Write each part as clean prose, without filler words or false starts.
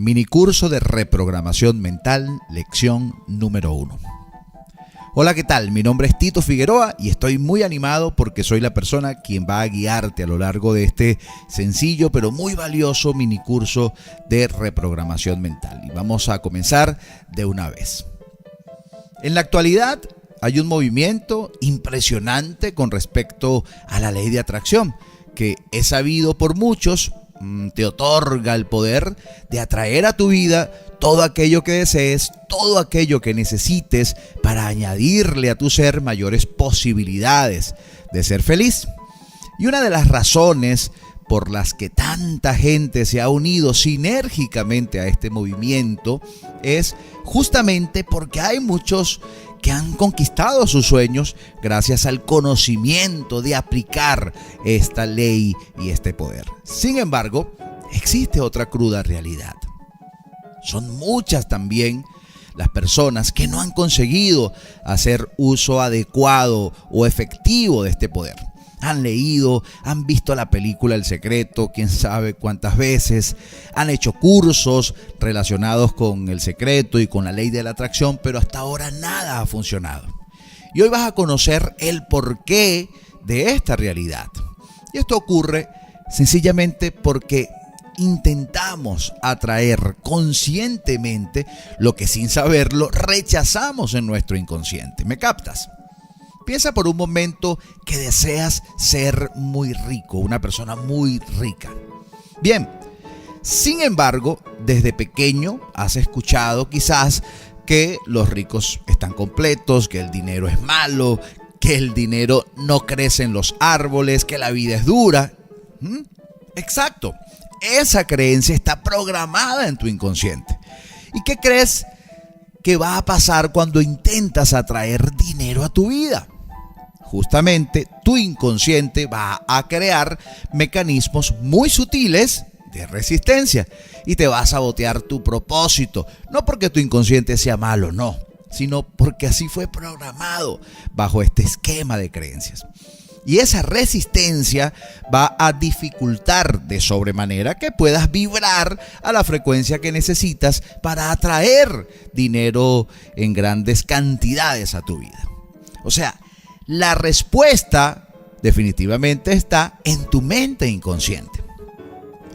Minicurso de reprogramación mental, lección número 1. Hola, ¿qué tal? Mi nombre es Tito Figueroa y estoy muy animado porque soy la persona quien va a guiarte a lo largo de este sencillo pero muy valioso minicurso de reprogramación mental. Y vamos a comenzar de una vez. En la actualidad hay un movimiento impresionante con respecto a la ley de atracción, que es sabido por muchos, te otorga el poder de atraer a tu vida todo aquello que desees, todo aquello que necesites para añadirle a tu ser mayores posibilidades de ser feliz. Y una de las razones por las que tanta gente se ha unido sinérgicamente a este movimiento es justamente porque hay muchos que han conquistado sus sueños gracias al conocimiento de aplicar esta ley y este poder. Sin embargo, existe otra cruda realidad. Son muchas también las personas que no han conseguido hacer uso adecuado o efectivo de este poder. Han leído, han visto la película El Secreto, quién sabe cuántas veces, han hecho cursos relacionados con el secreto y con la ley de la atracción, pero hasta ahora nada ha funcionado. Y hoy vas a conocer el porqué de esta realidad. Y esto ocurre sencillamente porque intentamos atraer conscientemente lo que sin saberlo rechazamos en nuestro inconsciente. ¿Me captas? Piensa por un momento que deseas ser muy rico, una persona muy rica. Bien, sin embargo, desde pequeño has escuchado quizás que los ricos están completos, que el dinero es malo, que el dinero no crece en los árboles, que la vida es dura. Exacto, esa creencia está programada en tu inconsciente. ¿Y qué crees que va a pasar cuando intentas atraer dinero a tu vida? Justamente tu inconsciente va a crear mecanismos muy sutiles de resistencia y te va a sabotear tu propósito. No porque tu inconsciente sea malo, no, sino porque así fue programado bajo este esquema de creencias. Y esa resistencia va a dificultar de sobremanera que puedas vibrar a la frecuencia que necesitas para atraer dinero en grandes cantidades a tu vida. O sea, la respuesta definitivamente está en tu mente inconsciente.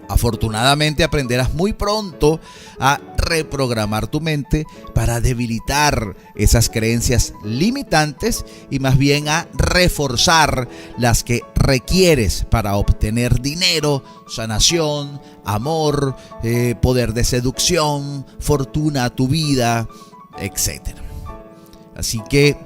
Afortunadamente aprenderás muy pronto a reprogramar tu mente para debilitar esas creencias limitantes y más bien a reforzar las que requieres para obtener dinero, sanación, amor, poder de seducción, fortuna a tu vida, etc. Así que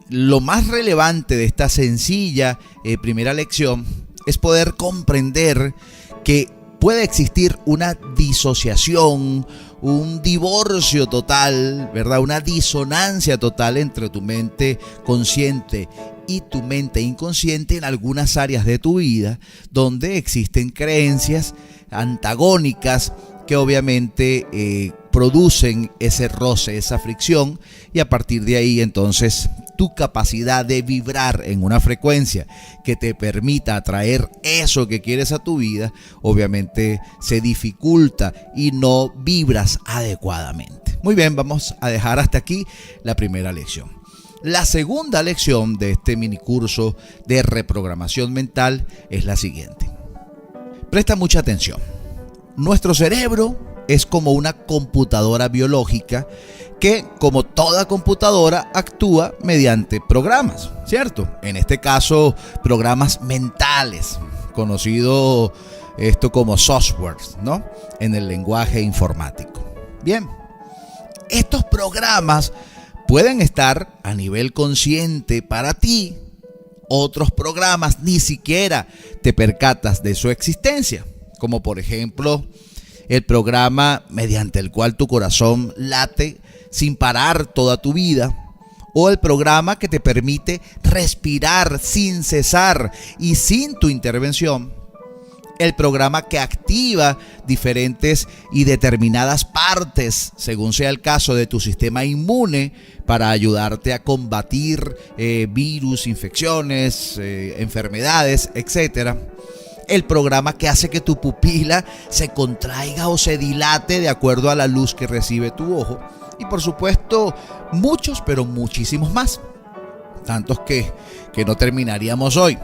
lo más relevante de esta sencilla primera lección es poder comprender que puede existir una disociación, un divorcio total, ¿verdad? Una disonancia total entre tu mente consciente y tu mente inconsciente en algunas áreas de tu vida donde existen creencias antagónicas que obviamente producen ese roce, esa fricción, y a partir de ahí entonces tu capacidad de vibrar en una frecuencia que te permita atraer eso que quieres a tu vida, obviamente se dificulta y no vibras adecuadamente. Muy bien, vamos a dejar hasta aquí la primera lección. La segunda lección de este minicurso de reprogramación mental es la siguiente. Presta mucha atención. Nuestro cerebro es como una computadora biológica que, como toda computadora, actúa mediante programas, ¿cierto? En este caso, programas mentales, conocido esto como software, ¿no? En el lenguaje informático. Bien, estos programas pueden estar a nivel consciente para ti. Otros programas ni siquiera te percatas de su existencia, como por ejemplo el programa mediante el cual tu corazón late sin parar toda tu vida, o el programa que te permite respirar sin cesar y sin tu intervención, el programa que activa diferentes y determinadas partes, según sea el caso de tu sistema inmune, para ayudarte a combatir virus, infecciones, enfermedades, etc. el programa que hace que tu pupila se contraiga o se dilate de acuerdo a la luz que recibe tu ojo. Y por supuesto, muchos, pero muchísimos más. Tantos que no terminaríamos hoy.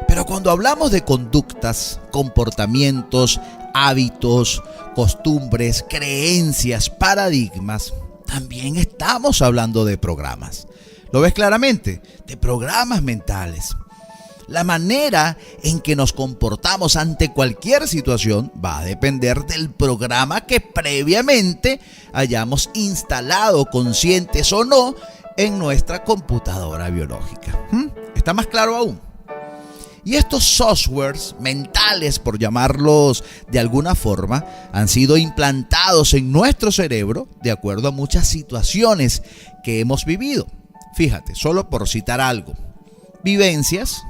Pero cuando hablamos de conductas, comportamientos, hábitos, costumbres, creencias, paradigmas, también estamos hablando de programas. ¿Lo ves claramente? De programas mentales. La manera en que nos comportamos ante cualquier situación va a depender del programa que previamente hayamos instalado, conscientes o no, en nuestra computadora biológica. ¿Está más claro aún? Y estos softwares mentales, por llamarlos de alguna forma, han sido implantados en nuestro cerebro de acuerdo a muchas situaciones que hemos vivido. Fíjate, solo por citar algo: vivencias,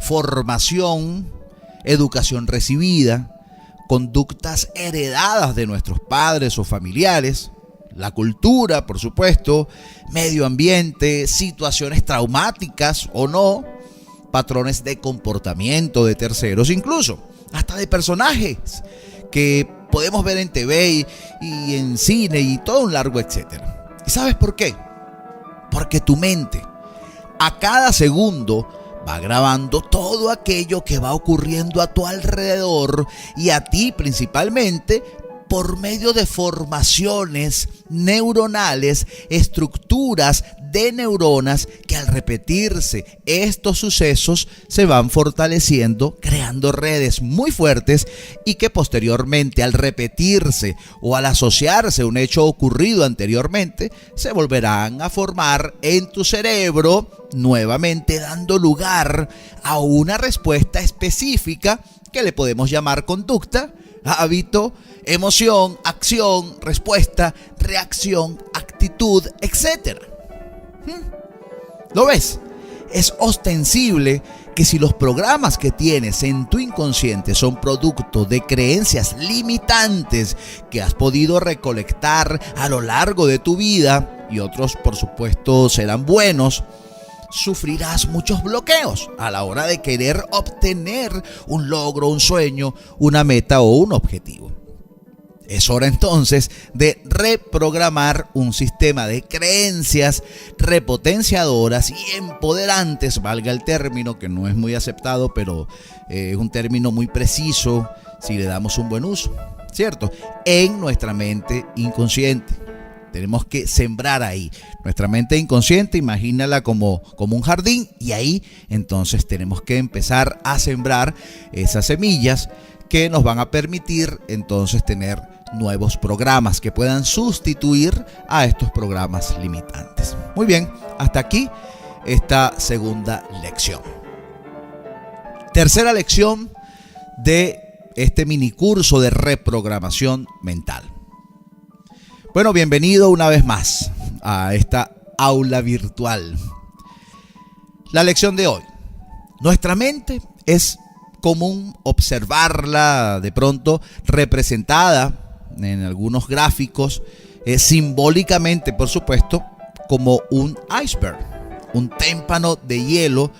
formación, educación recibida, conductas heredadas de nuestros padres o familiares, la cultura, por supuesto, medio ambiente, situaciones traumáticas o no, patrones de comportamiento de terceros, incluso hasta de personajes que podemos ver en TV y en cine y todo un largo etcétera. ¿Y sabes por qué? Porque tu mente a cada segundo va grabando todo aquello que va ocurriendo a tu alrededor y a ti principalmente, por medio de formaciones neuronales, estructuras de neuronas que al repetirse estos sucesos se van fortaleciendo, creando redes muy fuertes y que posteriormente al repetirse o al asociarse un hecho ocurrido anteriormente se volverán a formar en tu cerebro, nuevamente dando lugar a una respuesta específica que le podemos llamar conducta, hábito, emoción, acción, respuesta, reacción, actitud, etc. ¿Lo ves? Es ostensible que si los programas que tienes en tu inconsciente son producto de creencias limitantes que has podido recolectar a lo largo de tu vida, y otros por supuesto serán buenos, sufrirás muchos bloqueos a la hora de querer obtener un logro, un sueño, una meta o un objetivo. Es hora entonces de reprogramar un sistema de creencias repotenciadoras y empoderantes, valga el término, que no es muy aceptado, pero es un término muy preciso si le damos un buen uso, ¿cierto? En nuestra mente inconsciente. Tenemos que sembrar ahí. Nuestra mente inconsciente, imagínala como un jardín, y ahí entonces tenemos que empezar a sembrar esas semillas que nos van a permitir entonces tener nuevos programas que puedan sustituir a estos programas limitantes. Muy bien, hasta aquí esta segunda lección. Tercera lección de este minicurso de reprogramación mental. Bueno, bienvenido una vez más a esta aula virtual. La lección de hoy: nuestra mente es común observarla de pronto representada en algunos gráficos, simbólicamente por supuesto, como un iceberg, un témpano de hielo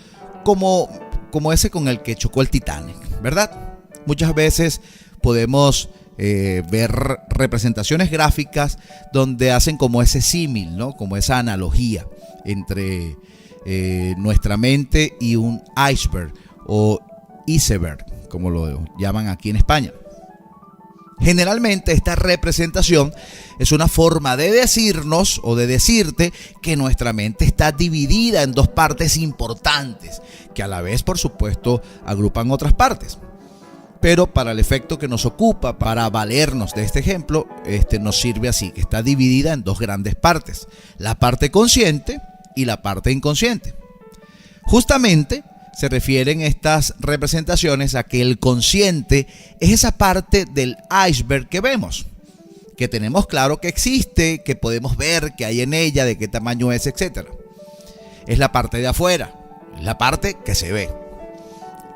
como ese con el que chocó el Titanic, ¿verdad? Muchas veces podemos ver representaciones gráficas donde hacen como ese símil, ¿no? Como esa analogía entre nuestra mente y un iceberg o iceberg, como lo llaman aquí en España. Generalmente esta representación es una forma de decirnos o de decirte que nuestra mente está dividida en dos partes importantes, que a la vez, por supuesto, agrupan otras partes. Pero para el efecto que nos ocupa, para valernos de este ejemplo, nos sirve así, que está dividida en dos grandes partes: la parte consciente y la parte inconsciente. Justamente se refieren estas representaciones a que el consciente es esa parte del iceberg que vemos, que tenemos claro que existe, que podemos ver que hay en ella, de qué tamaño es, etc. Es la parte de afuera, la parte que se ve.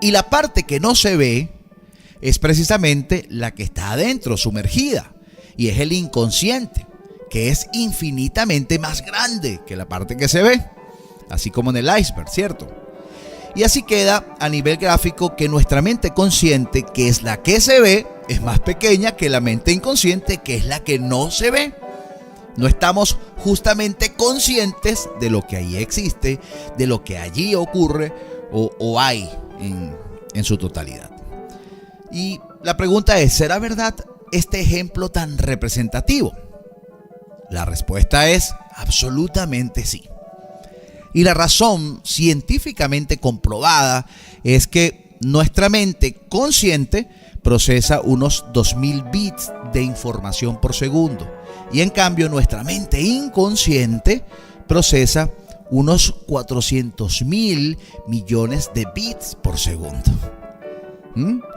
Y la parte que no se ve es precisamente la que está adentro, sumergida, y es el inconsciente, que es infinitamente más grande que la parte que se ve, así como en el iceberg, ¿cierto? Y así queda a nivel gráfico que nuestra mente consciente, que es la que se ve, es más pequeña que la mente inconsciente, que es la que no se ve. No estamos justamente conscientes de lo que allí existe, de lo que allí ocurre o hay en su totalidad. Y la pregunta es, ¿será verdad este ejemplo tan representativo? La respuesta es absolutamente sí. Y la razón científicamente comprobada es que nuestra mente consciente procesa unos 2000 bits de información por segundo. Y en cambio nuestra mente inconsciente procesa unos 400.000 millones de bits por segundo.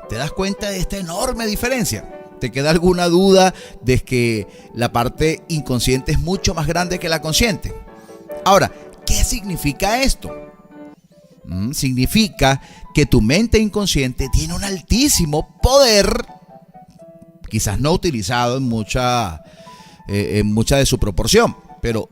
¿Te das cuenta de esta enorme diferencia? ¿Te queda alguna duda de que la parte inconsciente es mucho más grande que la consciente? Ahora, ¿qué significa esto? Significa que tu mente inconsciente tiene un altísimo poder, quizás no utilizado en mucha de su proporción, pero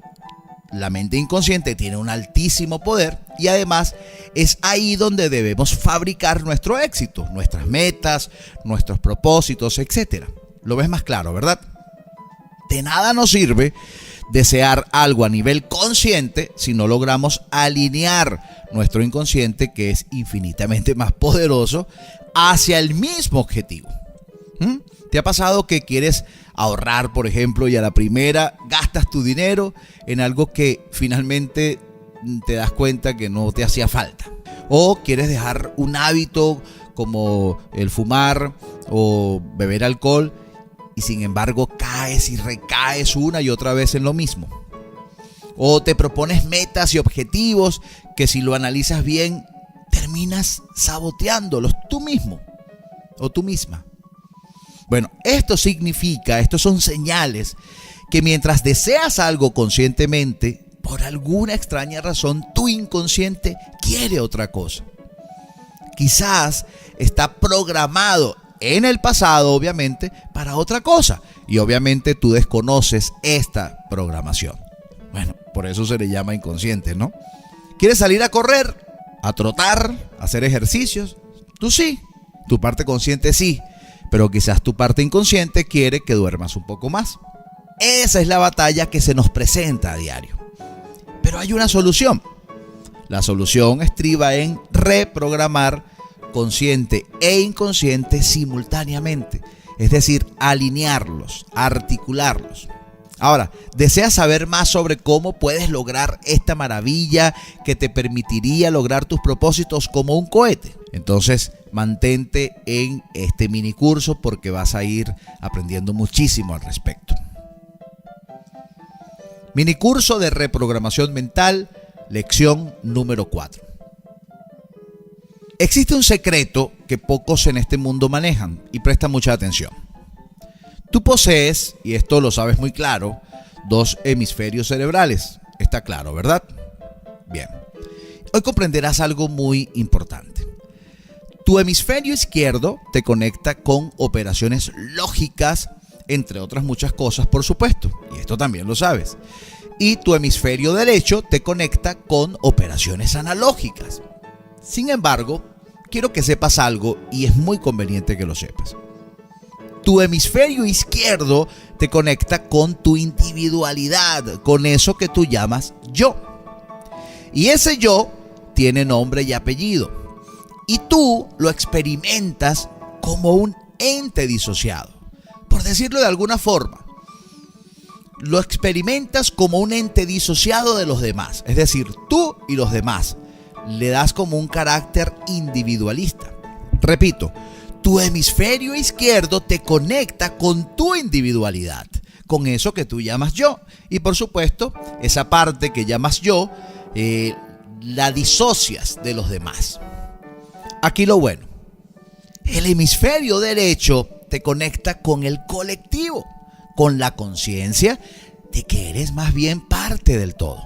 la mente inconsciente tiene un altísimo poder y además es ahí donde debemos fabricar nuestro éxito, nuestras metas, nuestros propósitos, etc. Lo ves más claro, ¿verdad? De nada nos sirve desear algo a nivel consciente si no logramos alinear nuestro inconsciente, que es infinitamente más poderoso, hacia el mismo objetivo. ¿Te ha pasado que quieres ahorrar, por ejemplo, y a la primera gastas tu dinero en algo que finalmente te das cuenta que no te hacía falta? O quieres dejar un hábito como el fumar o beber alcohol y sin embargo caes y recaes una y otra vez en lo mismo. O te propones metas y objetivos que, si lo analizas bien, terminas saboteándolos tú mismo o tú misma. Bueno, estos son señales que mientras deseas algo conscientemente, por alguna extraña razón, tu inconsciente quiere otra cosa. Quizás está programado en el pasado, obviamente, para otra cosa. Y obviamente tú desconoces esta programación. Bueno, por eso se le llama inconsciente, ¿no? ¿Quieres salir a correr, a trotar, a hacer ejercicios? Tú sí, tu parte consciente sí. Pero quizás tu parte inconsciente quiere que duermas un poco más. Esa es la batalla que se nos presenta a diario. Pero hay una solución. La solución estriba en reprogramar consciente e inconsciente simultáneamente. Es decir, alinearlos, articularlos. Ahora, ¿deseas saber más sobre cómo puedes lograr esta maravilla que te permitiría lograr tus propósitos como un cohete? Entonces, mantente en este mini curso porque vas a ir aprendiendo muchísimo al respecto. Mini curso de reprogramación mental, lección número 4. Existe un secreto que pocos en este mundo manejan y presta mucha atención. Tú posees, y esto lo sabes muy claro, 2 hemisferios cerebrales. Está claro, ¿verdad? Bien. Hoy comprenderás algo muy importante. Tu hemisferio izquierdo te conecta con operaciones lógicas, entre otras muchas cosas, por supuesto. Y esto también lo sabes. Y tu hemisferio derecho te conecta con operaciones analógicas. Sin embargo, quiero que sepas algo y es muy conveniente que lo sepas. Tu hemisferio izquierdo te conecta con tu individualidad, con eso que tú llamas yo. Y ese yo tiene nombre y apellido. Y tú lo experimentas como un ente disociado. Por decirlo de alguna forma, lo experimentas como un ente disociado de los demás. Es decir, tú y los demás. Le das como un carácter individualista. Repito, tu hemisferio izquierdo te conecta con tu individualidad, con eso que tú llamas yo. Y por supuesto, esa parte que llamas yo, la disocias de los demás. Aquí lo bueno. El hemisferio derecho te conecta con el colectivo, con la conciencia de que eres más bien parte del todo.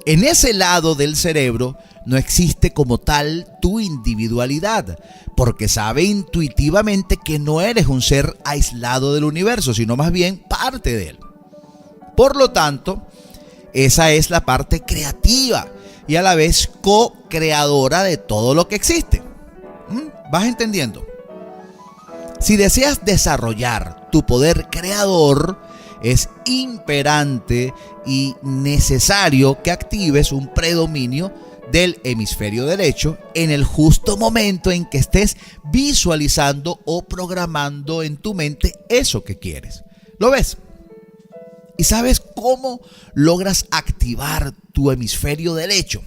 En ese lado del cerebro no existe como tal tu individualidad, porque sabe intuitivamente que no eres un ser aislado del universo, sino más bien parte de él. Por lo tanto, esa es la parte creativa y a la vez co-creadora de todo lo que existe. ¿Vas entendiendo? Si deseas desarrollar tu poder creador, es imperante y necesario que actives un predominio del hemisferio derecho en el justo momento en que estés visualizando o programando en tu mente eso que quieres. ¿Lo ves? ¿Y sabes cómo logras activar tu hemisferio derecho?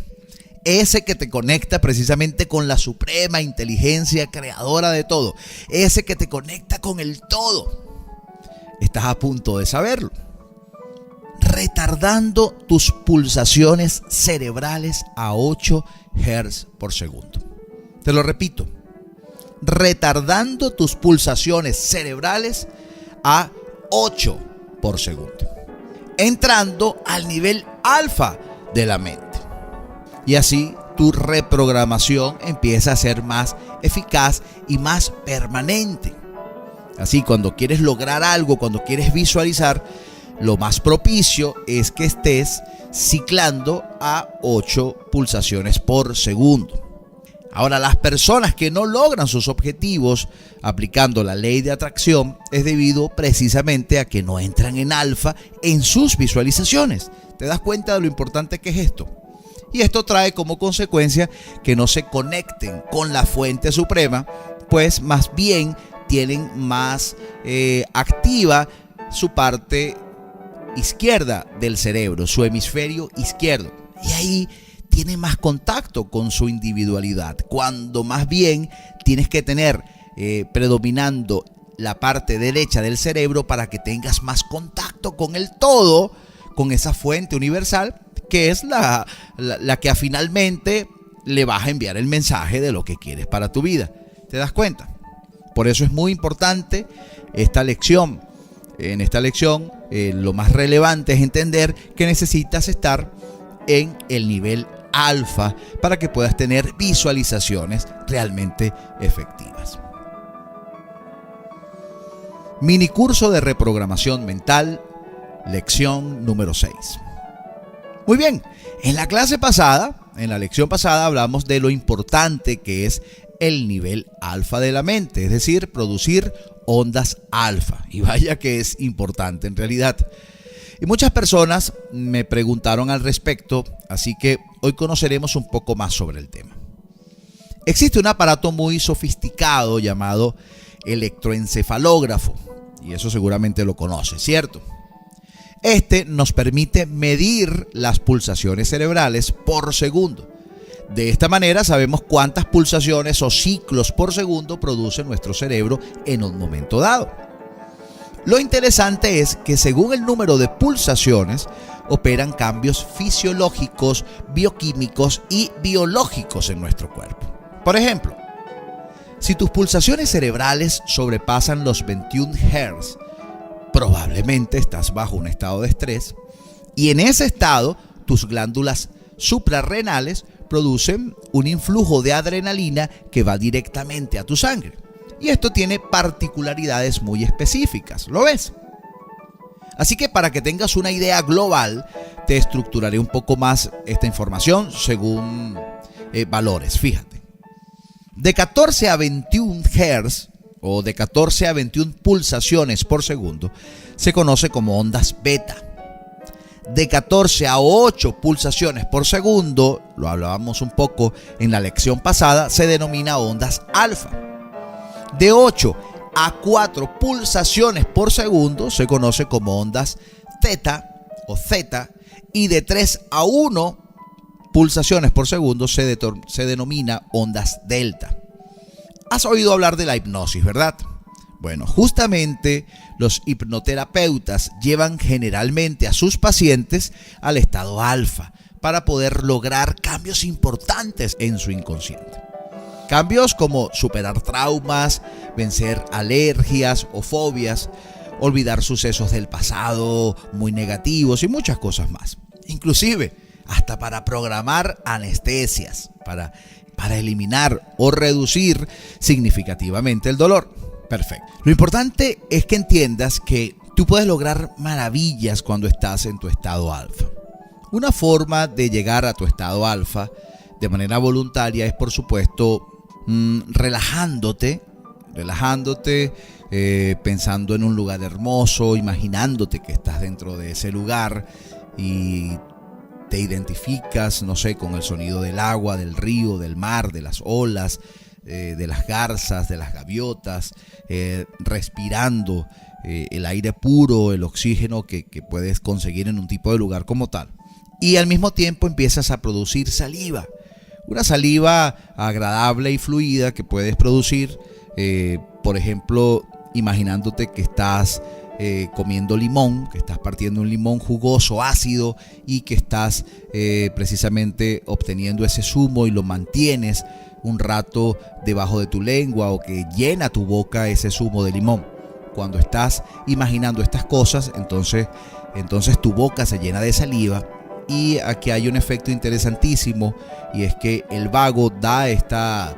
Ese que te conecta precisamente con la suprema inteligencia creadora de todo. Ese que te conecta con el todo. Estás a punto de saberlo. Retardando tus pulsaciones cerebrales a 8 Hz por segundo. Te lo repito. Retardando tus pulsaciones cerebrales a 8 por segundo. Entrando al nivel alfa de la mente. Y así tu reprogramación empieza a ser más eficaz y más permanente. Así, cuando quieres lograr algo, cuando quieres visualizar, lo más propicio es que estés ciclando a 8 pulsaciones por segundo. Ahora, las personas que no logran sus objetivos aplicando la ley de atracción es debido precisamente a que no entran en alfa en sus visualizaciones. ¿Te das cuenta de lo importante que es esto? Y esto trae como consecuencia que no se conecten con la fuente suprema, pues más bien tienen más activa su parte izquierda del cerebro, su hemisferio izquierdo. Y ahí tiene más contacto con su individualidad, cuando más bien tienes que tener predominando la parte derecha del cerebro para que tengas más contacto con el todo, con esa fuente universal, que es la que finalmente le vas a enviar el mensaje de lo que quieres para tu vida. ¿Te das cuenta? Por eso es muy importante esta lección. En esta lección lo más relevante es entender que necesitas estar en el nivel alfa para que puedas tener visualizaciones realmente efectivas. Mini curso de reprogramación mental, lección número 6. Muy bien, en la lección pasada hablamos de lo importante que es el nivel alfa de la mente, es decir, producir ondas alfa. Y vaya que es importante en realidad. Y muchas personas me preguntaron al respecto, así que hoy conoceremos un poco más sobre el tema. Existe un aparato muy sofisticado llamado electroencefalógrafo, y eso seguramente lo conoces, ¿cierto? Este nos permite medir las pulsaciones cerebrales por segundo. De esta manera sabemos cuántas pulsaciones o ciclos por segundo produce nuestro cerebro en un momento dado. Lo interesante es que según el número de pulsaciones operan cambios fisiológicos, bioquímicos y biológicos en nuestro cuerpo. Por ejemplo, si tus pulsaciones cerebrales sobrepasan los 21 Hz, probablemente estás bajo un estado de estrés, y en ese estado tus glándulas suprarrenales producen un influjo de adrenalina que va directamente a tu sangre. Y esto tiene particularidades muy específicas, ¿lo ves? Así que para que tengas una idea global, te estructuraré un poco más esta información según valores, fíjate. De 14 a 21 Hz o de 14 a 21 pulsaciones por segundo se conoce como ondas beta. De 14 a 8 pulsaciones por segundo, lo hablábamos un poco en la lección pasada, se denomina ondas alfa. De 8 a 4 pulsaciones por segundo se conoce como ondas teta o zeta, y de 3 a 1 pulsaciones por segundo se denomina ondas delta. Has oído hablar de la hipnosis, ¿verdad? Bueno, justamente los hipnoterapeutas llevan generalmente a sus pacientes al estado alfa para poder lograr cambios importantes en su inconsciente. Cambios como superar traumas, vencer alergias o fobias, olvidar sucesos del pasado muy negativos y muchas cosas más. Inclusive hasta para programar anestesias, para eliminar o reducir significativamente el dolor. Perfecto. Lo importante es que entiendas que tú puedes lograr maravillas cuando estás en tu estado alfa. Una forma de llegar a tu estado alfa de manera voluntaria es, por supuesto, relajándote, pensando en un lugar hermoso, imaginándote que estás dentro de ese lugar y te identificas, no sé, con el sonido del agua, del río, del mar, de las olas, de las garzas, de las gaviotas, respirando el aire puro, el oxígeno que puedes conseguir en un tipo de lugar como tal. Y al mismo tiempo empiezas a producir saliva, una saliva agradable y fluida que puedes producir, por ejemplo, imaginándote que estás comiendo limón, que estás partiendo un limón jugoso, ácido, y que estás precisamente obteniendo ese zumo y lo mantienes un rato debajo de tu lengua, o que llena tu boca ese zumo de limón. Cuando estás imaginando estas cosas, entonces tu boca se llena de saliva. Y aquí hay un efecto interesantísimo, y es que el vago da esta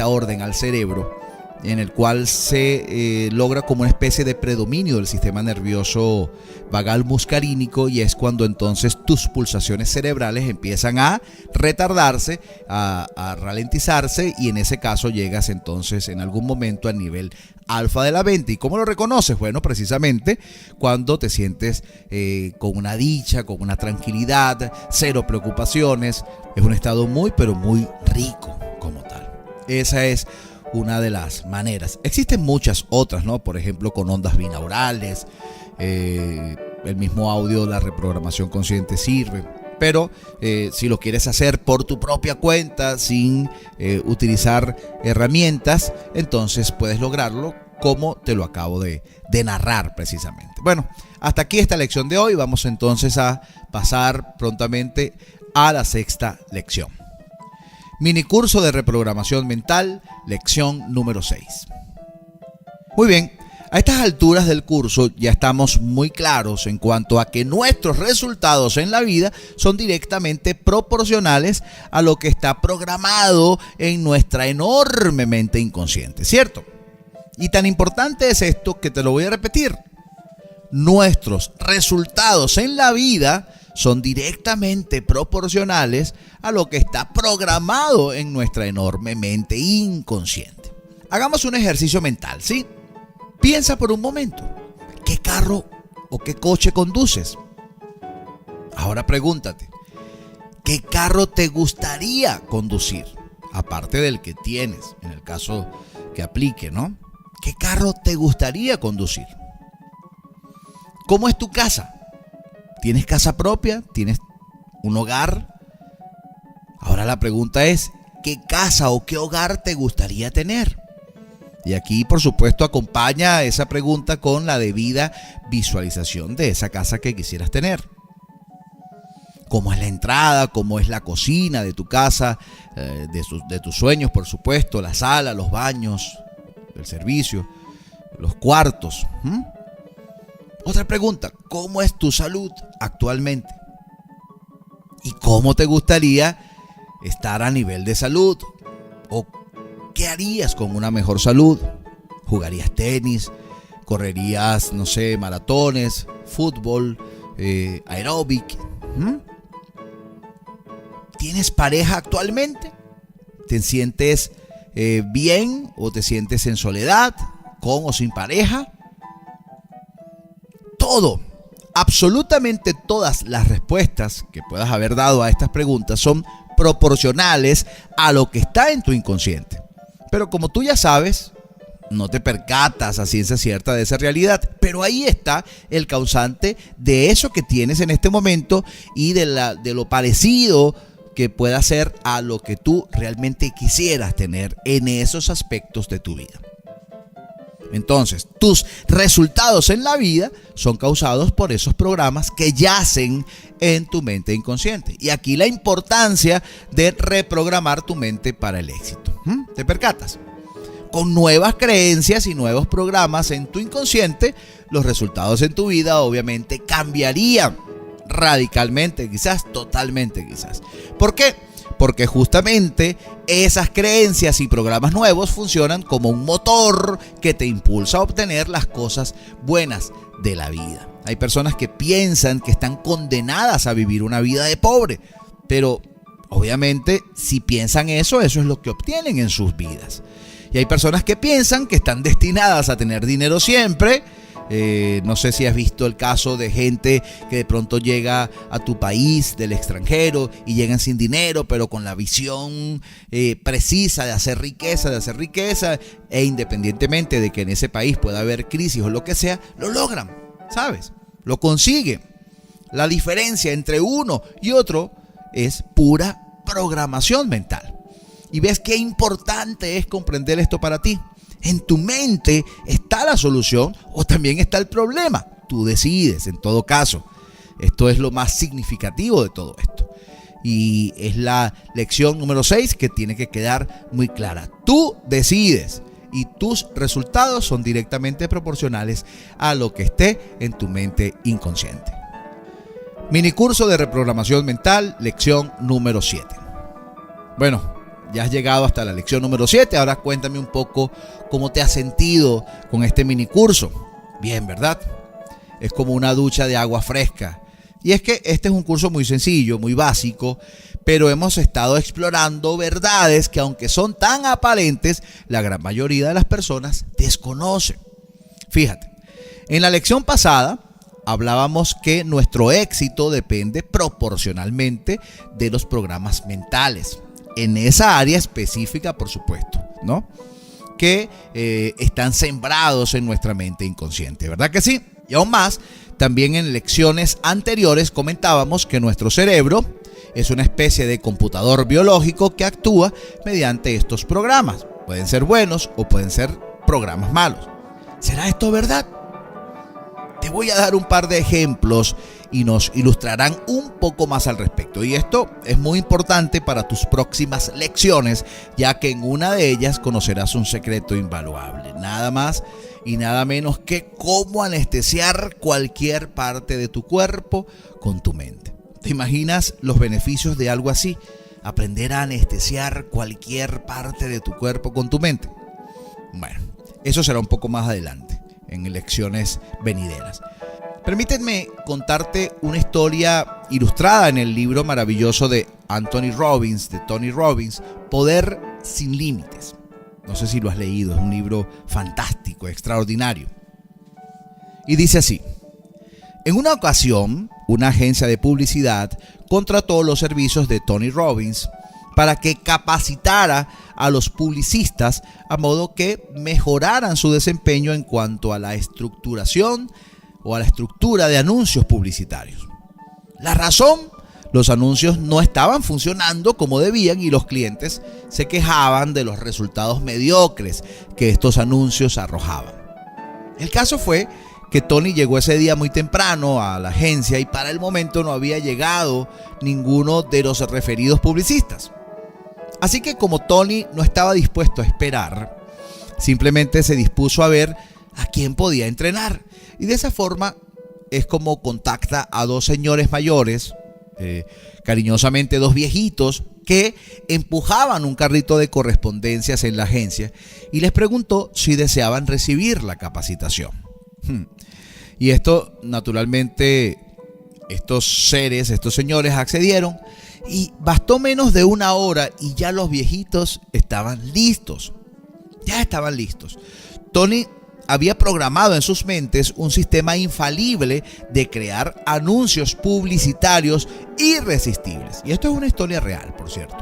orden al cerebro, en el cual se logra como una especie de predominio del sistema nervioso vagal muscarínico, y es cuando entonces tus pulsaciones cerebrales empiezan a retardarse, a ralentizarse, y en ese caso llegas entonces en algún momento al nivel alfa de la mente. ¿Y cómo lo reconoces? Bueno, precisamente cuando te sientes con una dicha, con una tranquilidad, cero preocupaciones. Es un estado muy, pero muy rico como tal. Esa es una de las maneras. Existen muchas otras, ¿no? Por ejemplo, con ondas binaurales, el mismo audio, la reprogramación consciente sirve. Pero si lo quieres hacer por tu propia cuenta, sin utilizar herramientas, entonces puedes lograrlo como te lo acabo de narrar precisamente. Bueno, hasta aquí esta lección de hoy. Vamos entonces a pasar prontamente a la sexta lección. Minicurso de reprogramación mental, lección número 6. Muy bien. A estas alturas del curso ya estamos muy claros en cuanto a que nuestros resultados en la vida son directamente proporcionales a lo que está programado en nuestra enorme mente inconsciente, ¿cierto? Y tan importante es esto que te lo voy a repetir. Nuestros resultados en la vida son directamente proporcionales a lo que está programado en nuestra enorme mente inconsciente. Hagamos un ejercicio mental, ¿sí? Piensa por un momento, ¿qué carro o qué coche conduces? Ahora pregúntate, ¿qué carro te gustaría conducir? Aparte del que tienes, en el caso que aplique, ¿no? ¿Qué carro te gustaría conducir? ¿Cómo es tu casa? ¿Tienes casa propia? ¿Tienes un hogar? Ahora la pregunta es, ¿qué casa o qué hogar te gustaría tener? Y aquí, por supuesto, acompaña esa pregunta con la debida visualización de esa casa que quisieras tener. ¿Cómo es la entrada? ¿Cómo es la cocina de tu casa? De tus sueños, por supuesto, la sala, los baños, el servicio, los cuartos. Otra pregunta, ¿cómo es tu salud actualmente? ¿Y cómo te gustaría estar a nivel de salud? ¿O qué harías con una mejor salud? ¿Jugarías tenis? ¿Correrías, no sé, maratones, fútbol, aeróbic? ¿Tienes pareja actualmente? ¿Te sientes bien o te sientes en soledad, con o sin pareja? Todo, absolutamente todas las respuestas que puedas haber dado a estas preguntas son proporcionales a lo que está en tu inconsciente. Pero como tú ya sabes, no te percatas a ciencia cierta de esa realidad, pero ahí está el causante de eso que tienes en este momento y de lo parecido que pueda ser a lo que tú realmente quisieras tener en esos aspectos de tu vida. Entonces, tus resultados en la vida son causados por esos programas que yacen en tu mente inconsciente. Y aquí la importancia de reprogramar tu mente para el éxito. ¿Te percatas? Con nuevas creencias y nuevos programas en tu inconsciente, los resultados en tu vida obviamente cambiarían radicalmente, quizás totalmente quizás. ¿Por qué? Porque justamente esas creencias y programas nuevos funcionan como un motor que te impulsa a obtener las cosas buenas de la vida. Hay personas que piensan que están condenadas a vivir una vida de pobre, pero obviamente si piensan eso es lo que obtienen en sus vidas. Y hay personas que piensan que están destinadas a tener dinero siempre. No sé si has visto el caso de gente que de pronto llega a tu país del extranjero y llegan sin dinero, pero con la visión precisa de hacer riqueza, e independientemente de que en ese país pueda haber crisis o lo que sea, lo logran, ¿sabes? Lo consiguen. La diferencia entre uno y otro es pura programación mental. Y ves qué importante es comprender esto para ti. En tu mente está la solución o también está el problema. Tú decides, en todo caso. Esto es lo más significativo de todo esto. Y es la lección número 6 que tiene que quedar muy clara. Tú decides y tus resultados son directamente proporcionales a lo que esté en tu mente inconsciente. Minicurso de reprogramación mental, lección número 7. Bueno, ya has llegado hasta la lección número 7. Ahora cuéntame un poco cómo te has sentido con este minicurso. Bien, ¿verdad? Es como una ducha de agua fresca. Y es que este es un curso muy sencillo, muy básico, pero hemos estado explorando verdades que, aunque son tan aparentes, la gran mayoría de las personas desconocen. Fíjate, en la lección pasada hablábamos que nuestro éxito depende proporcionalmente de los programas mentales. En esa área específica, por supuesto, ¿no? Que están sembrados en nuestra mente inconsciente, ¿verdad que sí? Y aún más, también en lecciones anteriores comentábamos que nuestro cerebro es una especie de computador biológico que actúa mediante estos programas. Pueden ser buenos o pueden ser programas malos. ¿Será esto verdad? Te voy a dar un par de ejemplos y nos ilustrarán un poco más al respecto. Y esto es muy importante para tus próximas lecciones, ya que en una de ellas conocerás un secreto invaluable. Nada más y nada menos que cómo anestesiar cualquier parte de tu cuerpo con tu mente. ¿Te imaginas los beneficios de algo así? Aprender a anestesiar cualquier parte de tu cuerpo con tu mente. Bueno, eso será un poco más adelante, en lecciones venideras. Permítanme contarte una historia ilustrada en el libro maravilloso de Tony Robbins, Poder sin Límites. No sé si lo has leído, es un libro fantástico, extraordinario. Y dice así: en una ocasión, una agencia de publicidad contrató los servicios de Tony Robbins para que capacitara a los publicistas a modo que mejoraran su desempeño en cuanto a la estructuración o a la estructura de anuncios publicitarios. La razón: los anuncios no estaban funcionando como debían y los clientes se quejaban de los resultados mediocres que estos anuncios arrojaban. El caso fue que Tony llegó ese día muy temprano a la agencia y para el momento no había llegado ninguno de los referidos publicistas. Así que, como Tony no estaba dispuesto a esperar, simplemente se dispuso a ver a quién podía entrenar. Y de esa forma es como contacta a dos señores mayores, cariñosamente dos viejitos, que empujaban un carrito de correspondencias en la agencia y les preguntó si deseaban recibir la capacitación. Y esto, naturalmente, estos señores accedieron y bastó menos de una hora y ya los viejitos estaban listos. Ya estaban listos. Tony había programado en sus mentes un sistema infalible de crear anuncios publicitarios irresistibles. Y esto es una historia real, por cierto.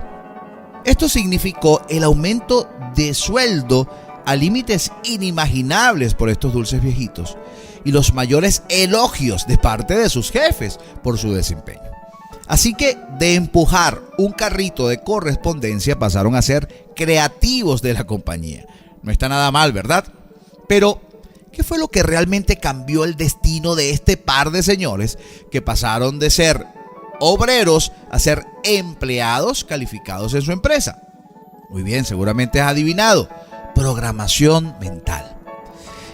Esto significó el aumento de sueldo a límites inimaginables por estos dulces viejitos y los mayores elogios de parte de sus jefes por su desempeño. Así que de empujar un carrito de correspondencia pasaron a ser creativos de la compañía. No está nada mal, ¿verdad? Pero, ¿qué fue lo que realmente cambió el destino de este par de señores que pasaron de ser obreros a ser empleados calificados en su empresa? Muy bien, seguramente has adivinado. Programación mental.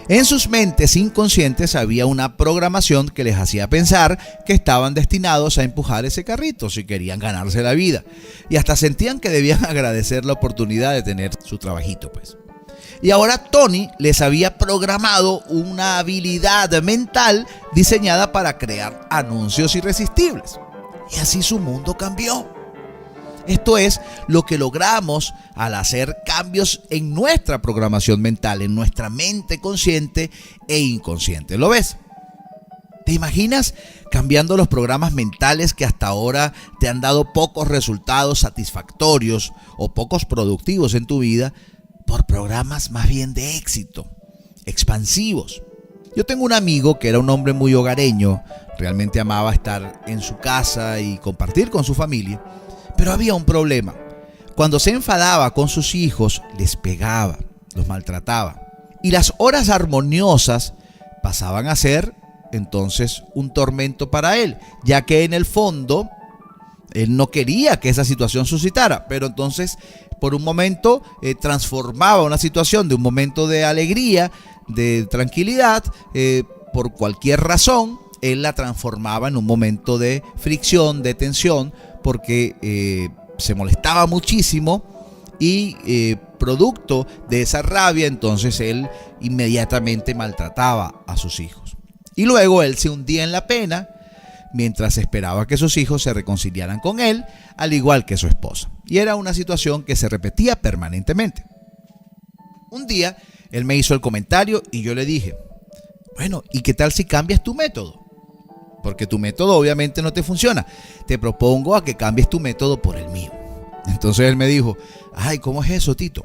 En sus mentes inconscientes había una programación que les hacía pensar que estaban destinados a empujar ese carrito si querían ganarse la vida. Y hasta sentían que debían agradecer la oportunidad de tener su trabajito, pues. Y ahora Tony les había programado una habilidad mental diseñada para crear anuncios irresistibles. Y así su mundo cambió. Esto es lo que logramos al hacer cambios en nuestra programación mental, en nuestra mente consciente e inconsciente. ¿Lo ves? ¿Te imaginas cambiando los programas mentales que hasta ahora te han dado pocos resultados satisfactorios o pocos productivos en tu vida por programas más bien de éxito, expansivos? Yo tengo un amigo que era un hombre muy hogareño, realmente amaba estar en su casa y compartir con su familia, pero había un problema. Cuando se enfadaba con sus hijos, les pegaba, los maltrataba. Y las horas armoniosas pasaban a ser entonces un tormento para él, ya que en el fondo él no quería que esa situación suscitara, pero entonces por un momento transformaba una situación de un momento de alegría, de tranquilidad, por cualquier razón, él la transformaba en un momento de fricción, de tensión, porque se molestaba muchísimo y producto de esa rabia, entonces él inmediatamente maltrataba a sus hijos. Y luego él se hundía en la pena mientras esperaba que sus hijos se reconciliaran con él, al igual que su esposa. Y era una situación que se repetía permanentemente. Un día él me hizo el comentario y yo le dije, bueno, ¿y qué tal si cambias tu método? Porque tu método obviamente no te funciona. Te propongo a que cambies tu método por el mío. Entonces él me dijo, ay, ¿cómo es eso, Tito?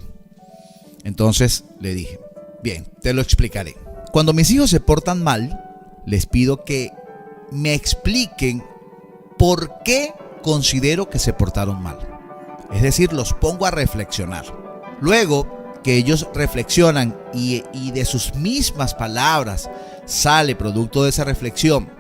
Entonces le dije, bien, te lo explicaré. Cuando mis hijos se portan mal, les pido que me expliquen por qué considero que se portaron mal. Es decir, los pongo a reflexionar. Luego que ellos reflexionan y de sus mismas palabras sale producto de esa reflexión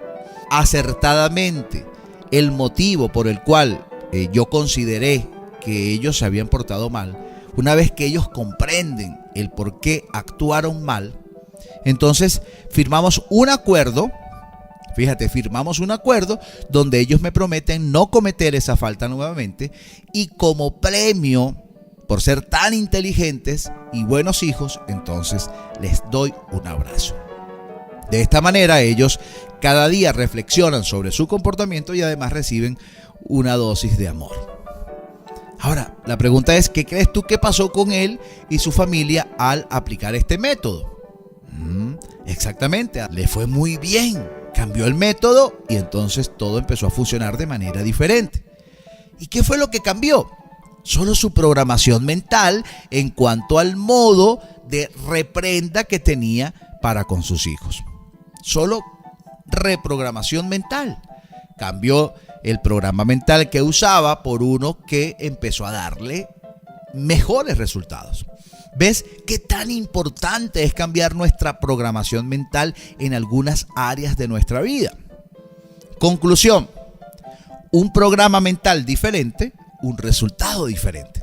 acertadamente el motivo por el cual yo consideré que ellos se habían portado mal. Una vez que ellos comprenden el por qué actuaron mal, entonces firmamos un acuerdo. Fíjate, firmamos un acuerdo donde ellos me prometen no cometer esa falta nuevamente, y como premio por ser tan inteligentes y buenos hijos, entonces les doy un abrazo. De esta manera ellos cada día reflexionan sobre su comportamiento y además reciben una dosis de amor. Ahora, la pregunta es, ¿qué crees tú que pasó con él y su familia al aplicar este método? Exactamente, le fue muy bien. Cambió el método y entonces todo empezó a funcionar de manera diferente. ¿Y qué fue lo que cambió? Solo su programación mental en cuanto al modo de reprenda que tenía para con sus hijos. Solo reprogramación mental. Cambió el programa mental que usaba por uno que empezó a darle mejores resultados. ¿Ves qué tan importante es cambiar nuestra programación mental en algunas áreas de nuestra vida? Conclusión: un programa mental diferente, un resultado diferente.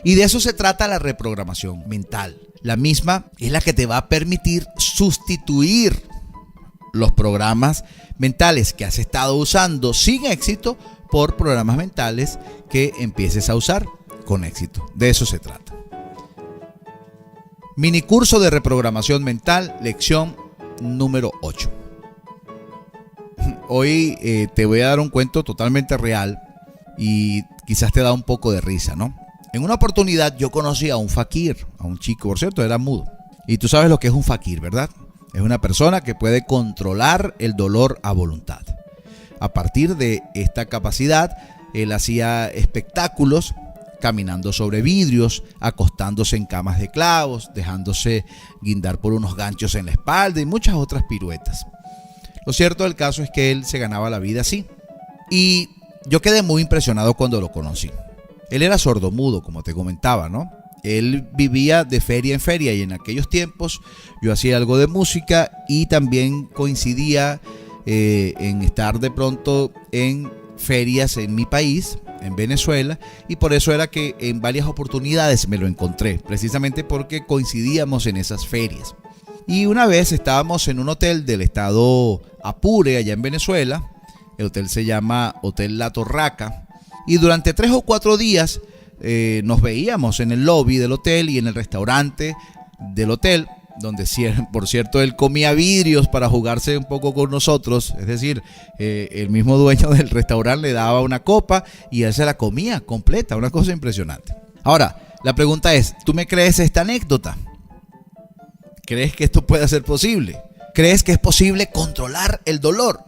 Y de eso se trata la reprogramación mental. La misma es la que te va a permitir sustituir los programas mentales que has estado usando sin éxito por programas mentales que empieces a usar con éxito. De eso se trata. Mini curso de reprogramación mental, lección número 8. Hoy te voy a dar un cuento totalmente real y quizás te da un poco de risa, ¿no? En una oportunidad yo conocí a un fakir, a un chico, por cierto, era mudo. Y tú sabes lo que es un fakir, ¿verdad? Es una persona que puede controlar el dolor a voluntad. A partir de esta capacidad, él hacía espectáculos caminando sobre vidrios, acostándose en camas de clavos, dejándose guindar por unos ganchos en la espalda y muchas otras piruetas. Lo cierto del caso es que él se ganaba la vida así. Y yo quedé muy impresionado cuando lo conocí. Él era sordomudo, como te comentaba, ¿no? Él vivía de feria en feria y en aquellos tiempos yo hacía algo de música y también coincidía en estar de pronto en ferias en mi país, en Venezuela, y por eso era que en varias oportunidades me lo encontré, precisamente porque coincidíamos en esas ferias. Y una vez estábamos en un hotel del estado Apure, allá en Venezuela. El hotel se llama Hotel La Torraca, y durante 3 o 4 días nos veíamos en el lobby del hotel y en el restaurante del hotel, donde por cierto él comía vidrios para jugarse un poco con nosotros. Es decir, el mismo dueño del restaurante le daba una copa y él se la comía completa, una cosa impresionante. Ahora, la pregunta es, ¿tú me crees esta anécdota? ¿Crees que esto puede ser posible? ¿Crees que es posible controlar el dolor?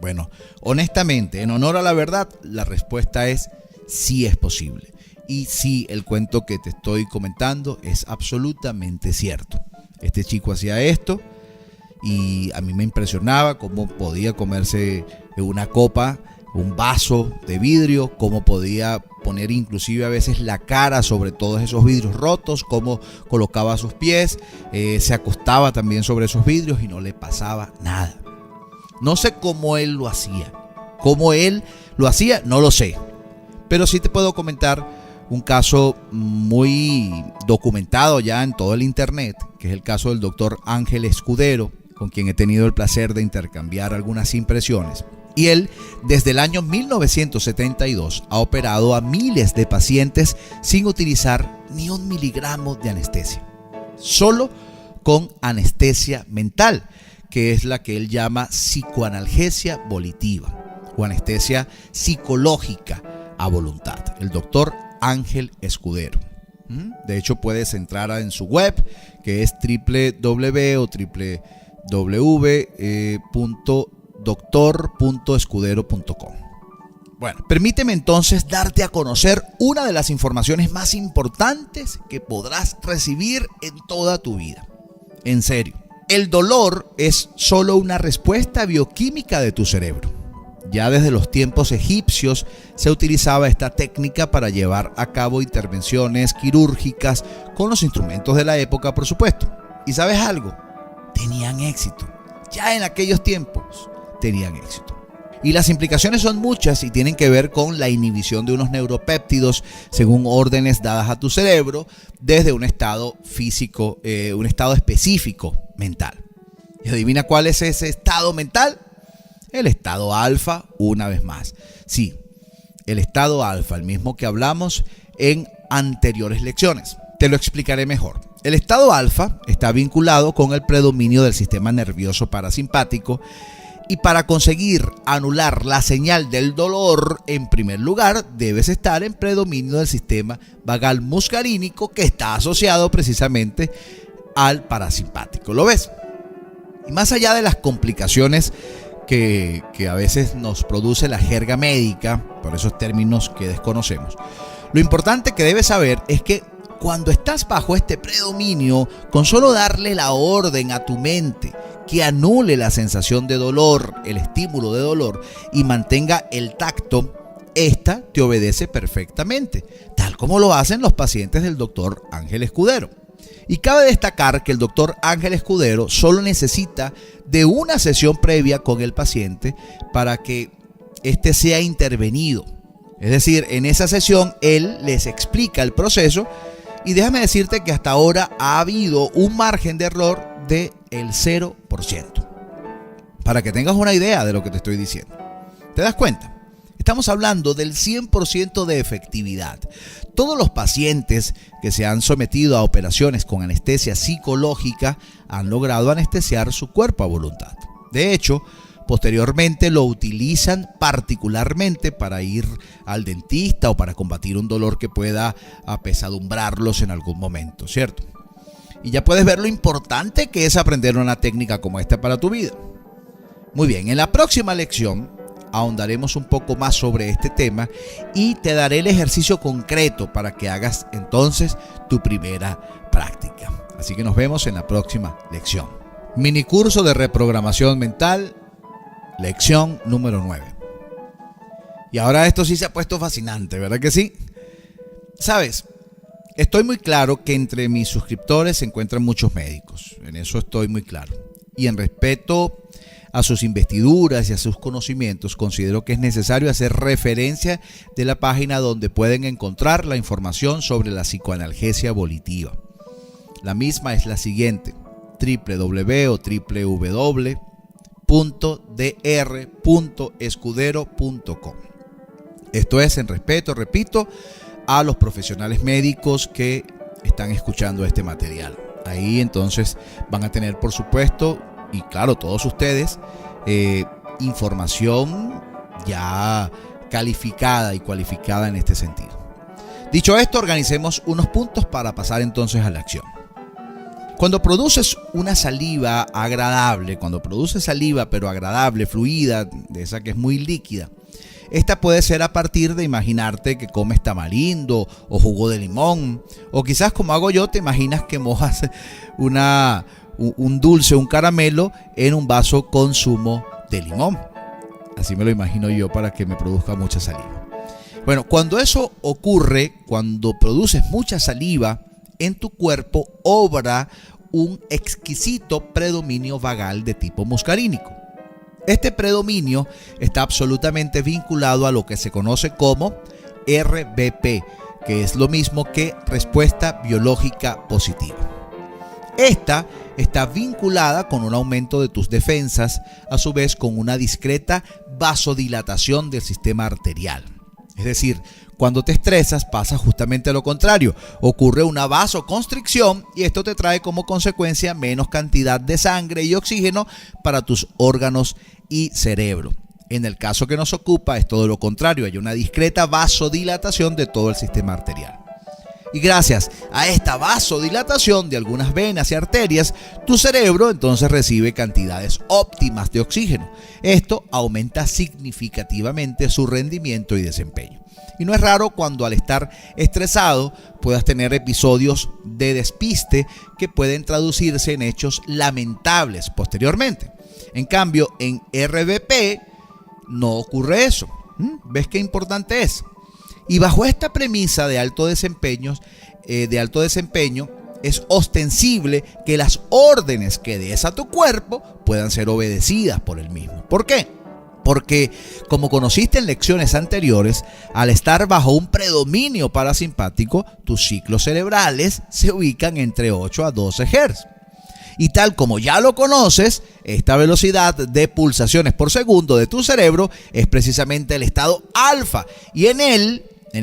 Bueno, honestamente, en honor a la verdad, la respuesta es sí es posible. Y sí, el cuento que te estoy comentando es absolutamente cierto. Este chico hacía esto y a mí me impresionaba cómo podía comerse una copa, un vaso de vidrio, cómo podía poner inclusive a veces la cara sobre todos esos vidrios rotos, cómo colocaba sus pies, se acostaba también sobre esos vidrios y no le pasaba nada. No sé cómo él lo hacía. ¿Cómo él lo hacía? No lo sé. Pero sí te puedo comentar un caso muy documentado ya en todo el internet, que es el caso del doctor Ángel Escudero, con quien he tenido el placer de intercambiar algunas impresiones. Y él, desde el año 1972, ha operado a miles de pacientes sin utilizar ni 1 miligramo de anestesia. Solo con anestesia mental, que es la que él llama psicoanalgesia volitiva o anestesia psicológica a voluntad. El doctor Ángel Escudero. De hecho, puedes entrar en su web, que es www.doctor.escudero.com. Bueno, permíteme entonces darte a conocer una de las informaciones más importantes que podrás recibir en toda tu vida. En serio, el dolor es solo una respuesta bioquímica de tu cerebro. Ya desde los tiempos egipcios se utilizaba esta técnica para llevar a cabo intervenciones quirúrgicas con los instrumentos de la época, por supuesto. ¿Y sabes algo? Tenían éxito. Ya en aquellos tiempos tenían éxito. Y las implicaciones son muchas y tienen que ver con la inhibición de unos neuropéptidos según órdenes dadas a tu cerebro desde un estado físico, un estado específico mental. ¿Y adivina cuál es ese estado mental? El estado alfa, una vez más. Sí, el estado alfa, el mismo que hablamos en anteriores lecciones. Te lo explicaré mejor. El estado alfa está vinculado con el predominio del sistema nervioso parasimpático y para conseguir anular la señal del dolor, en primer lugar, debes estar en predominio del sistema vagal muscarínico que está asociado precisamente al parasimpático. ¿Lo ves? Y más allá de las complicaciones que a veces nos produce la jerga médica, por esos términos que desconocemos, lo importante que debes saber es que cuando estás bajo este predominio, con solo darle la orden a tu mente que anule la sensación de dolor, el estímulo de dolor y mantenga el tacto, esta te obedece perfectamente, tal como lo hacen los pacientes del doctor Ángel Escudero. Y cabe destacar que el doctor Ángel Escudero solo necesita de una sesión previa con el paciente para que éste sea intervenido. Es decir, en esa sesión él les explica el proceso y déjame decirte que hasta ahora ha habido un margen de error del 0%. Para que tengas una idea de lo que te estoy diciendo. ¿Te das cuenta? Estamos hablando del 100% de efectividad. Todos los pacientes que se han sometido a operaciones con anestesia psicológica han logrado anestesiar su cuerpo a voluntad. De hecho, posteriormente lo utilizan particularmente para ir al dentista o para combatir un dolor que pueda apesadumbrarlos en algún momento, ¿cierto? Y ya puedes ver lo importante que es aprender una técnica como esta para tu vida. Muy bien, en la próxima lección ahondaremos un poco más sobre este tema y te daré el ejercicio concreto para que hagas entonces tu primera práctica. Así que nos vemos en la próxima lección. Mini curso de reprogramación mental, lección número 9. Y ahora esto sí se ha puesto fascinante, ¿verdad que sí? ¿Sabes? Estoy muy claro que entre mis suscriptores se encuentran muchos médicos. En eso estoy muy claro. Y en respeto a sus investiduras y a sus conocimientos, considero que es necesario hacer referencia de la página donde pueden encontrar la información sobre la psicoanalgesia volitiva. La misma es la siguiente: www.dr.escudero.com. Esto es en respeto, repito, a los profesionales médicos que están escuchando este material. Ahí entonces van a tener, por supuesto, y claro, todos ustedes, información ya calificada y cualificada en este sentido. Dicho esto, organicemos unos puntos para pasar entonces a la acción. Cuando produces una saliva agradable, cuando produces saliva pero agradable, fluida, de esa que es muy líquida, esta puede ser a partir de imaginarte que comes tamarindo o jugo de limón, o quizás como hago yo, te imaginas que mojas un dulce, un caramelo en un vaso con zumo de limón. Así me lo imagino yo para que me produzca mucha saliva. Bueno, cuando eso ocurre, cuando produces mucha saliva, en tu cuerpo obra un exquisito predominio vagal de tipo muscarínico. Este predominio está absolutamente vinculado a lo que se conoce como RBP, que es lo mismo que respuesta biológica positiva. Esta está vinculada con un aumento de tus defensas, a su vez con una discreta vasodilatación del sistema arterial. Es decir, cuando te estresas pasa justamente lo contrario, ocurre una vasoconstricción y esto te trae como consecuencia menos cantidad de sangre y oxígeno para tus órganos y cerebro. En el caso que nos ocupa es todo lo contrario, hay una discreta vasodilatación de todo el sistema arterial. Y gracias a esta vasodilatación de algunas venas y arterias, tu cerebro entonces recibe cantidades óptimas de oxígeno. Esto aumenta significativamente su rendimiento y desempeño. Y no es raro cuando al estar estresado puedas tener episodios de despiste que pueden traducirse en hechos lamentables posteriormente. En cambio, en RBP no ocurre eso. ¿Ves qué importante es? Y bajo esta premisa de alto desempeño, es ostensible que las órdenes que des a tu cuerpo puedan ser obedecidas por el mismo. ¿Por qué? Porque, como conociste en lecciones anteriores, al estar bajo un predominio parasimpático, tus ciclos cerebrales se ubican entre 8 a 12 Hz. Y tal como ya lo conoces, esta velocidad de pulsaciones por segundo de tu cerebro es precisamente el estado alfa. Y en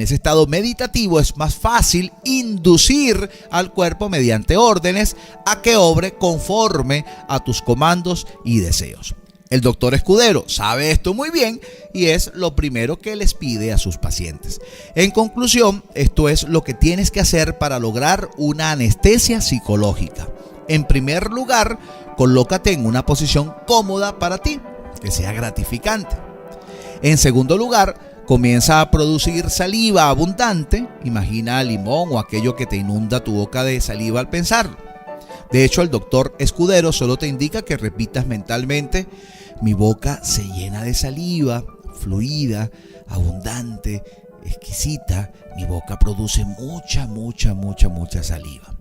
ese estado meditativo es más fácil inducir al cuerpo mediante órdenes a que obre conforme a tus comandos y deseos. El doctor Escudero sabe esto muy bien y es lo primero que les pide a sus pacientes. En conclusión, esto es lo que tienes que hacer para lograr una anestesia psicológica. En primer lugar, colócate en una posición cómoda para ti, que sea gratificante. En segundo lugar, comienza a producir saliva abundante. Imagina limón o aquello que te inunda tu boca de saliva al pensarlo. De hecho, el doctor Escudero solo te indica que repitas mentalmente: mi boca se llena de saliva, fluida, abundante, exquisita. Mi boca produce mucha saliva.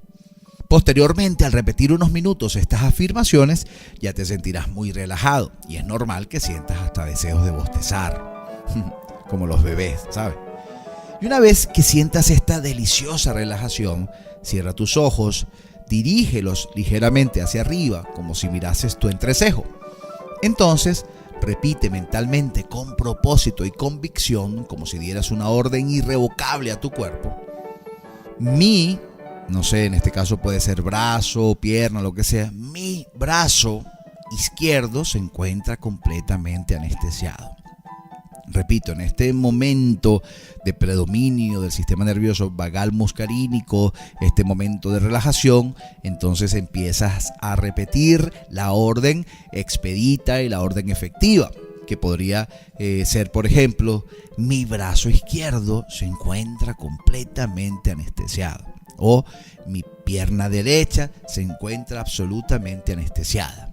Posteriormente, al repetir unos minutos estas afirmaciones, ya te sentirás muy relajado y es normal que sientas hasta deseos de bostezar, como los bebés, ¿sabes? Y una vez que sientas esta deliciosa relajación, cierra tus ojos, dirígelos ligeramente hacia arriba, como si mirases tu entrecejo. Entonces, repite mentalmente con propósito y convicción, como si dieras una orden irrevocable a tu cuerpo: no sé, en este caso puede ser brazo, pierna, lo que sea, mi brazo izquierdo se encuentra completamente anestesiado. Repito, en este momento de predominio del sistema nervioso vagal muscarínico, este momento de relajación, entonces empiezas a repetir la orden expedita y la orden efectiva, que podría ser, por ejemplo, mi brazo izquierdo se encuentra completamente anestesiado, o mi pierna derecha se encuentra absolutamente anestesiada.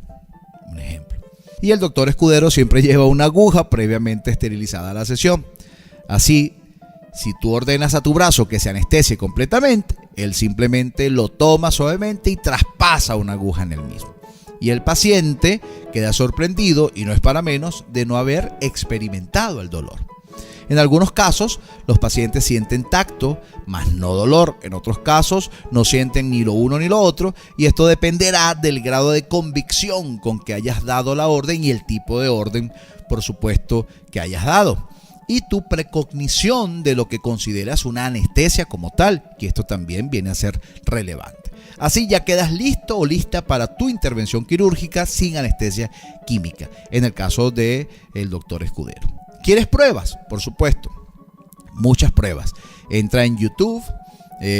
Un ejemplo. Y el doctor Escudero siempre lleva una aguja previamente esterilizada a la sesión. Así, si tú ordenas a tu brazo que se anestesie completamente, él simplemente lo toma suavemente y traspasa una aguja en el mismo. Y el paciente queda sorprendido, y no es para menos, de no haber experimentado el dolor. En algunos casos, los pacientes sienten tacto, mas no dolor. En otros casos, no sienten ni lo uno ni lo otro, y esto dependerá del grado de convicción con que hayas dado la orden y el tipo de orden, por supuesto, que hayas dado. Y tu precognición de lo que consideras una anestesia como tal, que esto también viene a ser relevante. Así ya quedas listo o lista para tu intervención quirúrgica sin anestesia química, en el caso del doctor Escudero. ¿Quieres pruebas? Por supuesto, muchas pruebas. Entra en YouTube,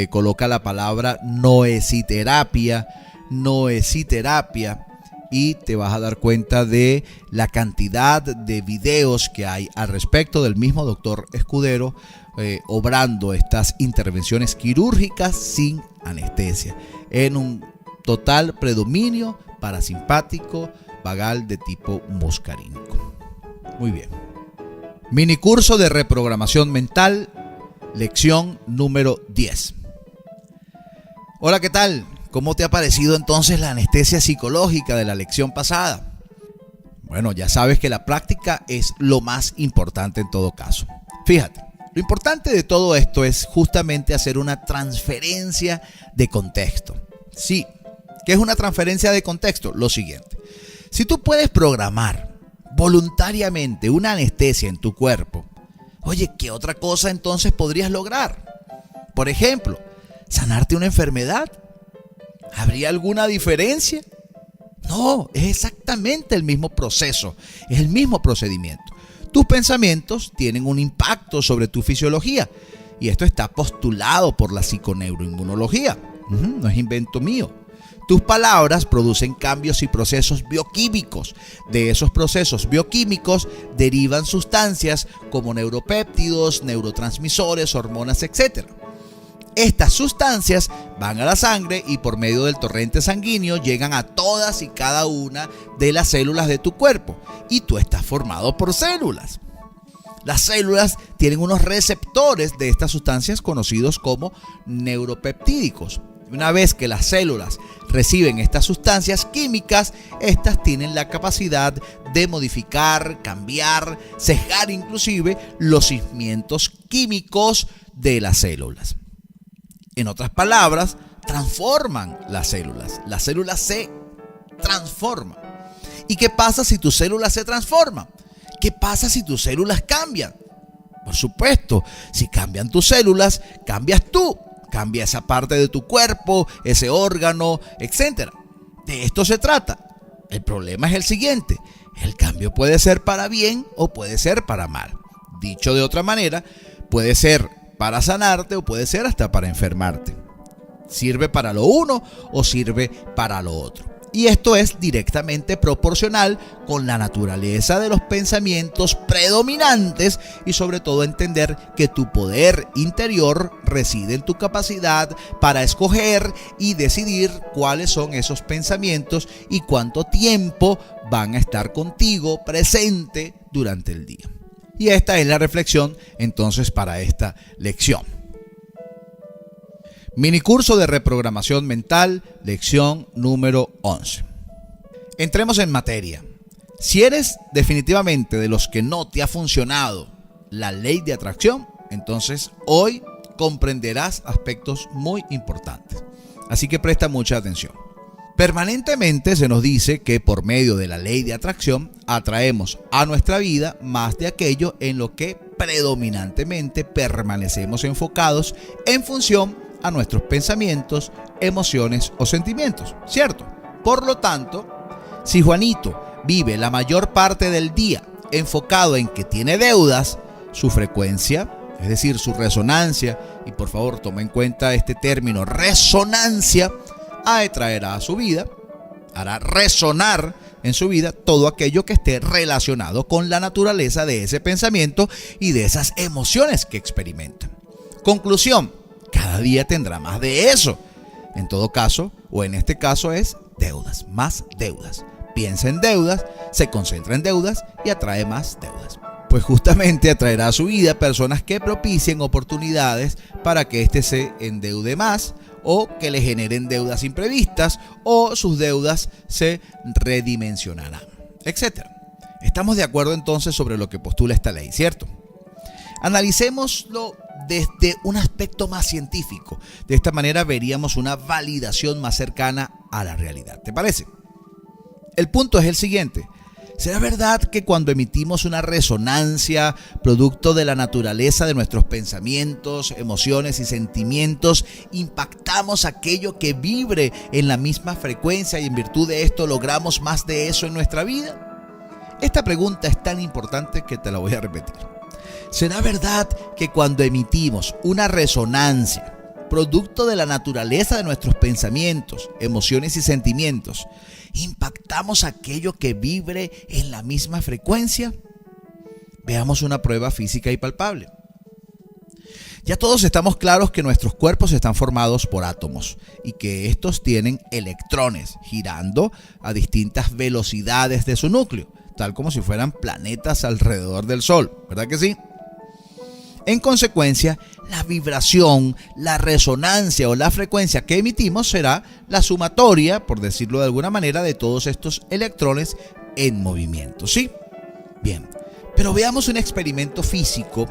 coloca la palabra noesiterapia y te vas a dar cuenta de la cantidad de videos que hay al respecto del mismo doctor Escudero obrando estas intervenciones quirúrgicas sin anestesia en un total predominio parasimpático vagal de tipo muscarínico. Muy bien. Mini curso de reprogramación mental, lección número 10. Hola, ¿qué tal? ¿Cómo te ha parecido entonces la anestesia psicológica de la lección pasada? Bueno, ya sabes que la práctica es lo más importante en todo caso. Fíjate, lo importante de todo esto es justamente hacer una transferencia de contexto. Sí, ¿qué es una transferencia de contexto? Lo siguiente. Si tú puedes programar voluntariamente una anestesia en tu cuerpo, oye, ¿qué otra cosa entonces podrías lograr? Por ejemplo, ¿sanarte una enfermedad? ¿Habría alguna diferencia? No, es exactamente el mismo proceso, es el mismo procedimiento. Tus pensamientos tienen un impacto sobre tu fisiología y esto está postulado por la psiconeuroinmunología. No es invento mío. Tus palabras producen cambios y procesos bioquímicos. De esos procesos bioquímicos derivan sustancias como neuropéptidos, neurotransmisores, hormonas, etc. Estas sustancias van a la sangre y por medio del torrente sanguíneo llegan a todas y cada una de las células de tu cuerpo. Y tú estás formado por células. Las células tienen unos receptores de estas sustancias conocidos como neuropeptídicos. Una vez que las células reciben estas sustancias químicas, estas tienen la capacidad de modificar, cambiar, sesgar inclusive los cimientos químicos de las células. En otras palabras, transforman las células. Las células se transforman. ¿Y qué pasa si tus células se transforman? ¿Qué pasa si tus células cambian? Por supuesto, si cambian tus células, cambias tú. Cambia esa parte de tu cuerpo, ese órgano, etc. De esto se trata. El problema es el siguiente. El cambio puede ser para bien o puede ser para mal. Dicho de otra manera, puede ser para sanarte o puede ser hasta para enfermarte. Sirve para lo uno o sirve para lo otro. Y esto es directamente proporcional con la naturaleza de los pensamientos predominantes y sobre todo entender que tu poder interior reside en tu capacidad para escoger y decidir cuáles son esos pensamientos y cuánto tiempo van a estar contigo presente durante el día. Y esta es la reflexión entonces para esta lección. Minicurso de reprogramación mental, lección número 11. Entremos en materia. Si eres definitivamente de los que no te ha funcionado la ley de atracción, entonces hoy comprenderás aspectos muy importantes. Así que presta mucha atención. Permanentemente se nos dice que por medio de la ley de atracción atraemos a nuestra vida más de aquello en lo que predominantemente permanecemos enfocados en función a nuestros pensamientos, emociones o sentimientos, ¿cierto? Por lo tanto, si Juanito vive la mayor parte del día enfocado en que tiene deudas, su frecuencia, es decir, su resonancia, y por favor toma en cuenta este término, resonancia, atraerá a su vida, hará resonar en su vida todo aquello que esté relacionado con la naturaleza de ese pensamiento y de esas emociones que experimenta. Conclusión. Cada día tendrá más de eso. En todo caso, o en este caso es deudas, más deudas. Piensa en deudas, se concentra en deudas y atrae más deudas. Pues justamente atraerá a su vida personas que propicien oportunidades para que éste se endeude más o que le generen deudas imprevistas o sus deudas se redimensionarán, etc. Estamos de acuerdo entonces sobre lo que postula esta ley, ¿cierto? Analicémoslo desde un aspecto más científico. De esta manera veríamos una validación más cercana a la realidad. ¿Te parece? El punto es el siguiente. ¿Será verdad que cuando emitimos una resonancia, producto de la naturaleza de nuestros pensamientos, emociones y sentimientos, impactamos aquello que vibre en la misma frecuencia y en virtud de esto logramos más de eso en nuestra vida? Esta pregunta es tan importante que te la voy a repetir. ¿Será verdad que cuando emitimos una resonancia, producto de la naturaleza de nuestros pensamientos, emociones y sentimientos, impactamos aquello que vibre en la misma frecuencia? Veamos una prueba física y palpable. Ya todos estamos claros que nuestros cuerpos están formados por átomos y que estos tienen electrones girando a distintas velocidades de su núcleo, tal como si fueran planetas alrededor del Sol, ¿verdad que sí? En consecuencia, la vibración, la resonancia o la frecuencia que emitimos será la sumatoria, por decirlo de alguna manera, de todos estos electrones en movimiento, ¿sí? Bien, pero veamos un experimento físico.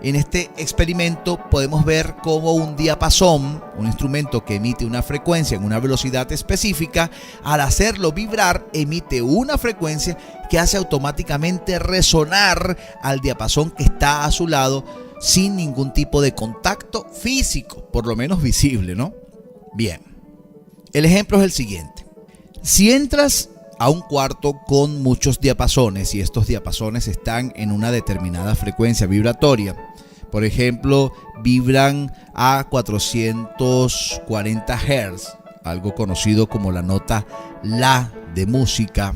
En este experimento podemos ver cómo un diapasón, un instrumento que emite una frecuencia en una velocidad específica, al hacerlo vibrar, emite una frecuencia que hace automáticamente resonar al diapasón que está a su lado sin ningún tipo de contacto físico, por lo menos visible, ¿no? Bien, el ejemplo es el siguiente. Si entras a un cuarto con muchos diapasones y estos diapasones están en una determinada frecuencia vibratoria, por ejemplo, vibran a 440 Hz, algo conocido como la nota La de música,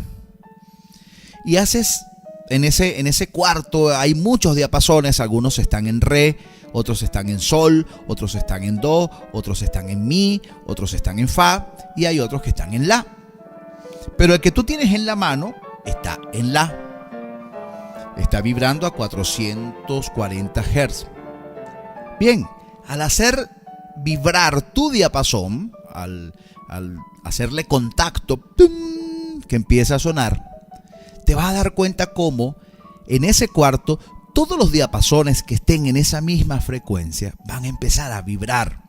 y haces en ese cuarto hay muchos diapasones, algunos están en Re, otros están en Sol, otros están en Do, otros están en Mi, otros están en Fa y hay otros que están en La. Pero el que tú tienes en la mano está en La. Está vibrando a 440 Hz. Bien, al hacer vibrar tu diapasón, al hacerle contacto, ¡tum!, que empieza a sonar, te vas a dar cuenta cómo en ese cuarto todos los diapasones que estén en esa misma frecuencia van a empezar a vibrar,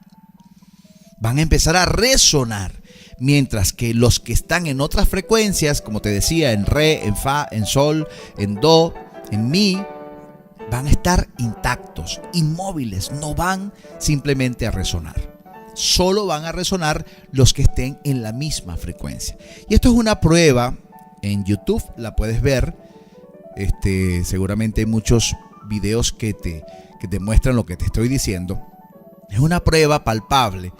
van a empezar a resonar, mientras que los que están en otras frecuencias, como te decía, en Re, en Fa, en Sol, en Do, en Mi, van a estar intactos, inmóviles, no van simplemente a resonar. Solo van a resonar los que estén en la misma frecuencia. Y esto es una prueba. En YouTube la puedes ver. Seguramente hay muchos videos que te muestran lo que te estoy diciendo. Es una prueba palpable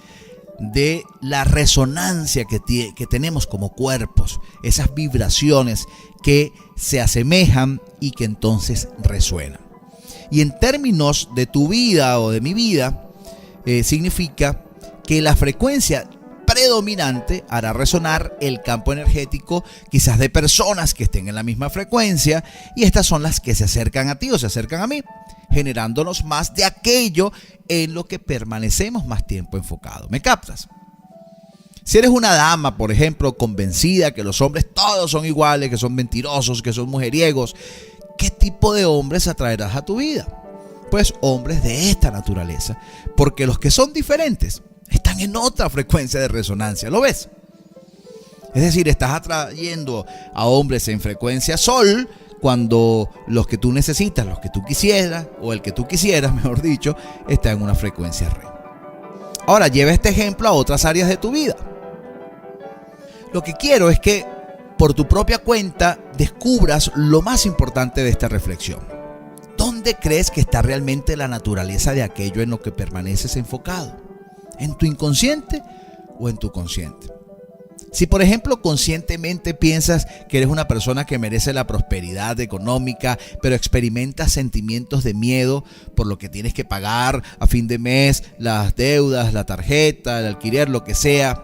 de la resonancia que tenemos como cuerpos, esas vibraciones que se asemejan y que entonces resuenan. Y en términos de tu vida o de mi vida, significa que la frecuencia predominante hará resonar el campo energético quizás de personas que estén en la misma frecuencia, y estas son las que se acercan a ti o se acercan a mí, generándonos más de aquello en lo que permanecemos más tiempo enfocados. ¿Me captas? Si eres una dama, por ejemplo, convencida que los hombres todos son iguales, que son mentirosos, que son mujeriegos, ¿qué tipo de hombres atraerás a tu vida? Pues hombres de esta naturaleza, porque los que son diferentes están en otra frecuencia de resonancia, ¿lo ves? Es decir, estás atrayendo a hombres en frecuencia Sol cuando los que tú necesitas, los que tú quisieras, o el que tú quisieras, mejor dicho, está en una frecuencia Re. Ahora, lleva este ejemplo a otras áreas de tu vida. Lo que quiero es que por tu propia cuenta descubras lo más importante de esta reflexión. ¿Dónde crees que está realmente la naturaleza de aquello en lo que permaneces enfocado? ¿En tu inconsciente o en tu consciente? Si, por ejemplo, conscientemente piensas que eres una persona que merece la prosperidad económica, pero experimentas sentimientos de miedo por lo que tienes que pagar a fin de mes, las deudas, la tarjeta, el alquiler, lo que sea,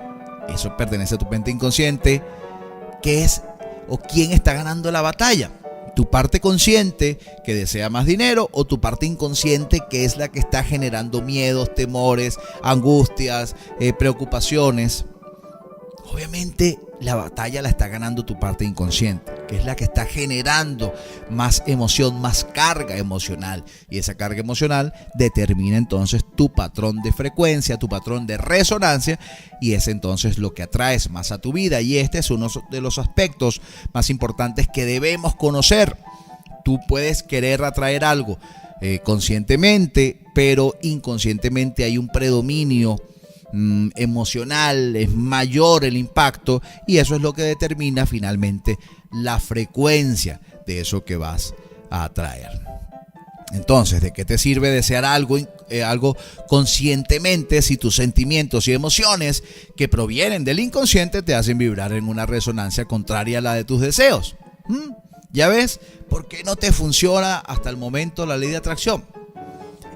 eso pertenece a tu mente inconsciente. ¿Qué es o quién está ganando la batalla? ¿Tu parte consciente que desea más dinero o tu parte inconsciente que es la que está generando miedos, temores, angustias, preocupaciones? obviamente la batalla la está ganando tu parte inconsciente, que es la que está generando más emoción, más carga emocional. Y esa carga emocional determina entonces tu patrón de frecuencia, tu patrón de resonancia, y es entonces lo que atraes más a tu vida. Y este es uno de los aspectos más importantes que debemos conocer. Tú puedes querer atraer algo conscientemente, pero inconscientemente hay un predominio emocional, es mayor el impacto, y eso es lo que determina finalmente la frecuencia de eso que vas a atraer. Entonces, ¿de qué te sirve desear algo conscientemente si tus sentimientos y emociones que provienen del inconsciente te hacen vibrar en una resonancia contraria a la de tus deseos? ¿Ya ves por qué no te funciona hasta el momento la ley de atracción?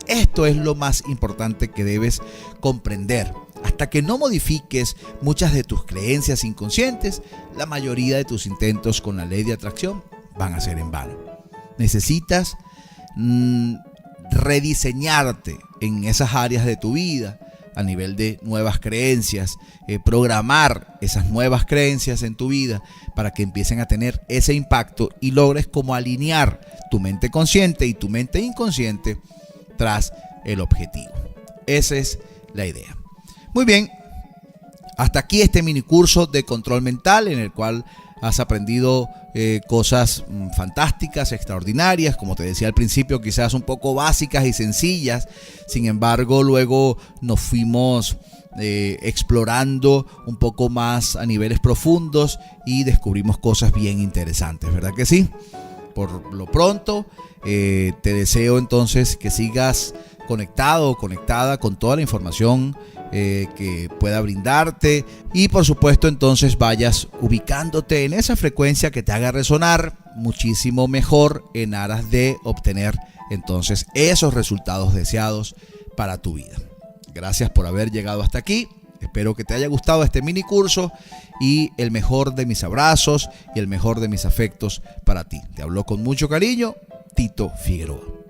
Esto es lo más importante que debes comprender. Hasta que no modifiques muchas de tus creencias inconscientes, la mayoría de tus intentos con la ley de atracción van a ser en vano. Necesitas rediseñarte en esas áreas de tu vida a nivel de nuevas creencias, programar esas nuevas creencias en tu vida para que empiecen a tener ese impacto y logres como alinear tu mente consciente y tu mente inconsciente tras el objetivo. Esa es la idea. Muy bien, hasta aquí este mini curso de control mental en el cual has aprendido cosas fantásticas, extraordinarias, como te decía al principio, quizás un poco básicas y sencillas. Sin embargo, luego nos fuimos explorando un poco más a niveles profundos y descubrimos cosas bien interesantes, ¿verdad que sí? Por lo pronto, te deseo entonces que sigas conectado o conectada con toda la información que pueda brindarte, y por supuesto entonces vayas ubicándote en esa frecuencia que te haga resonar muchísimo mejor en aras de obtener entonces esos resultados deseados para tu vida. Gracias por haber llegado hasta aquí. Espero que te haya gustado este mini curso, y el mejor de mis abrazos y el mejor de mis afectos para ti. Te habló con mucho cariño Tito Figueroa.